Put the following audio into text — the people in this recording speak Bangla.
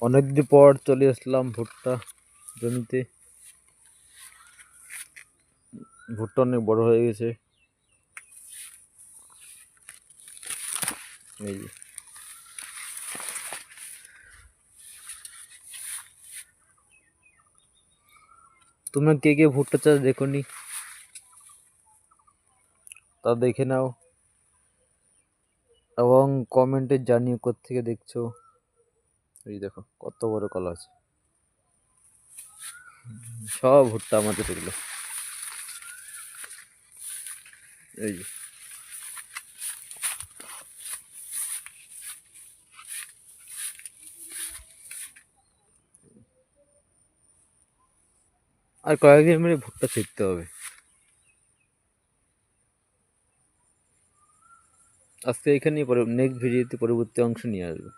অনেকদিন পর চলে আসলাম ভুট্টা জমিতে। ভুট্টা অনেক বড় হয়ে গেছে। এই যে তোমরা কে কে ভুট্টা চাষ দেখোনি তা দেখে নাও এবং কমেন্টে জানিও কোত্থেকে দেখছো। এই দেখো কত বড় কলা আছে, সব ভুট্টা আমাদের এগুলো। এই যে আর কয়েকদিন মানে ভুট্টা ছিটতে হবে। আজকে এখানেই নেক্সট ভিডিওতে পরবর্তী অংশ নিয়ে আসবো।